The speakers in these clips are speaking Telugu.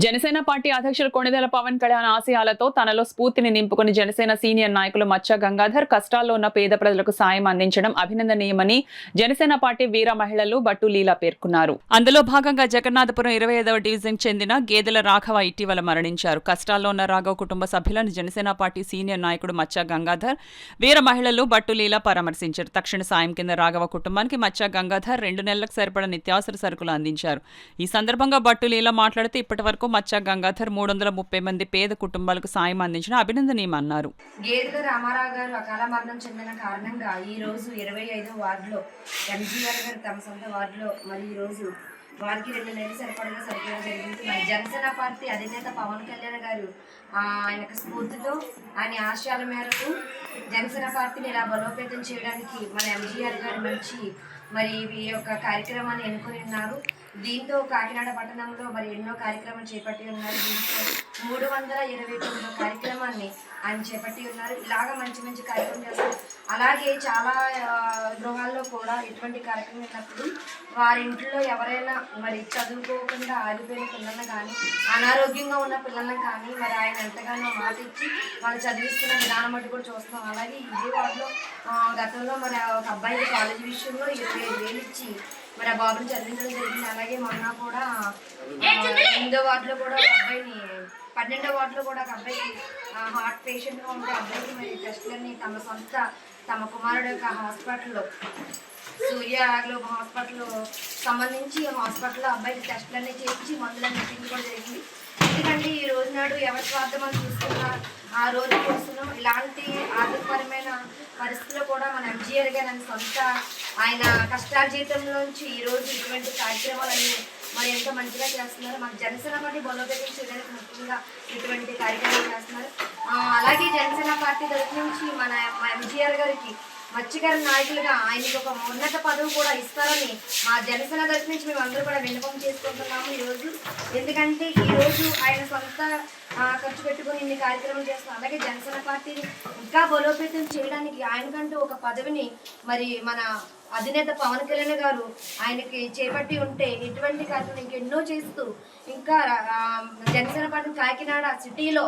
జనసేన పార్టీ అధ్యక్షులు కొణిదెల పవన్ కళ్యాణ్ ఆశయాలతో తనలో స్ఫూర్తిని నింపుకుని జనసేన సీనియర్ నాయకులు మచ్చ గంగాధర్ కష్టాల్లో ఉన్న పేద ప్రజలకు సాయం అందించడం అభినందనీయమని జనసేన పార్టీ వీర మహిళలు బట్టు లీలా పేర్కొన్నారు. అందులో భాగంగా జగన్నాథపురం 25వ డివిజన్ చెందిన గేదెల రాఘవ ఇటీవల మరణించారు. కష్టాల్లో ఉన్న రాఘవ కుటుంబ సభ్యులను జనసేన పార్టీ సీనియర్ నాయకుడు మచ్చ గంగాధర్, వీర మహిళలు బట్టు లీలా పరామర్శించారు. తక్షణ సాయం కింద రాఘవ కుటుంబానికి మచ్చ గంగాధర్ 2 నెలలకు సరిపడా నిత్యావసర సరుకులు అందించారు. ఈ సందర్భంగా బట్టు లీలా మాట్లాడుతూ ఇప్పటివరకు మచ్చ గంగాధర్ 330 మంది పేద కుటుంబాలకు సాయం అందించిన అభినందనీయమన్నారు. గేదెల రామారావు గారు అకాల మరణం చెందిన కారణంగా ఈ రోజు 25వ వార్డులో ఎంజీఆర్ గారు తమ సొంత వార్డులో మరి ఈ రోజు వారికి 2 నెలలు సరిపడగా సరిపోవడం జరిగింది. మరి జనసేన పార్టీ అధినేత పవన్ కళ్యాణ్ గారు ఆయనకు స్ఫూర్తితో ఆయన ఆశయాల మేరకు జనసేన పార్టీని ఇలా బలోపేతం చేయడానికి మన ఎంజీఆర్ గారు మంచి మరి ఈ యొక్క కార్యక్రమాన్ని ఎన్నుకొని ఉన్నారు. దీంతో కాకినాడ పట్టణంలో మరి ఎన్నో కార్యక్రమాలు చేపట్టి ఉన్నారు. దీంతో 329 కార్యక్రమాన్ని ఆయన చేపట్టి ఉన్నారు. ఇలాగ మంచి మంచి కార్యక్రమం చేస్తారు. అలాగే చాలా గృహాల్లో కూడా ఎటువంటి కార్యక్రమం ఉన్నప్పుడు వారి ఇంట్లో ఎవరైనా మరి చదువుకోకుండా ఆగిపోయిన పిల్లలను కానీ అనారోగ్యంగా ఉన్న పిల్లలను కానీ మరి ఆయన ఎంతగానో మాట ఇచ్చి వాళ్ళు చదివిస్తున్న విధానం బట్టి కూడా చూస్తున్నాం. అలాగే ఇదే వాటిలో గతంలో మరి ఒక అబ్బాయి కాలేజీ విషయంలో 25,000 ఇచ్చి మరి ఆ బాబుని చదివించడం జరిగింది. అలాగే మొన్న కూడా 8వ వార్డులో కూడా ఒక అబ్బాయిని 12వ వార్డులో కూడా ఒక అబ్బాయికి హార్ట్ పేషెంట్గా ఉంటే అబ్బాయికి మరి టెస్టులన్నీ తమ కుమారుడు యొక్క హాస్పిటల్లో సూర్య గ్లోబల్ హాస్పిటల్లో సంబంధించి హాస్పిటల్లో అబ్బాయికి టెస్టులన్నీ చేయించి మందులన్నీ ఇప్పించుకోవడం జరిగింది. ఎందుకంటే ఈ రోజు నాడు ఎవరి స్వార్థం అని చూస్తున్నారు ఆ రోజు చూస్తున్నాం. ఇలాంటి ఆర్థికపరమైన పరిస్థితుల్లో కూడా మన ఎంజీఆర్ గారు సొంత ఆయన కష్టార్జితంలోంచి ఈరోజు ఇటువంటి కార్యక్రమాలన్నీ మరి ఎంతో మంచిగా చేస్తున్నారు. మన జనసేన పార్టీ బలోపేతం చేయడానికి ముఖ్యంగా ఇటువంటి కార్యక్రమాలు చేస్తున్నారు. అలాగే జనసేన పార్టీ తరఫు నుంచి మన ఎంజీఆర్ గారికి మత్స్యకార నాయకులుగా ఆయనకి ఒక ఉన్నత పదవి కూడా ఇస్తారని మా జనసేన తరఫు నుంచి మేము అందరూ కూడా విన్నపం చేసుకుంటున్నాము ఈరోజు. ఎందుకంటే ఈరోజు ఆయన సొంత ఖర్చు పెట్టుకుని ఇన్ని కార్యక్రమాలు చేస్తున్నారు. అలాగే జనసేన పార్టీని ఇంకా బలోపేతం చేయడానికి ఆయనకంటూ ఒక పదవిని మరి మన అధినేత పవన్ కళ్యాణ్ గారు ఆయనకి చేపట్టి ఉంటే ఇటువంటి కార్యక్రమం ఇంకెన్నో చేస్తూ ఇంకా జనసేన పార్టీ కాకినాడ సిటీలో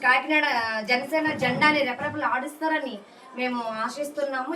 కాకినాడ జనసేన జెండాని రెపరెపలు ఆడిస్తారని మేము ఆశిస్తున్నాము.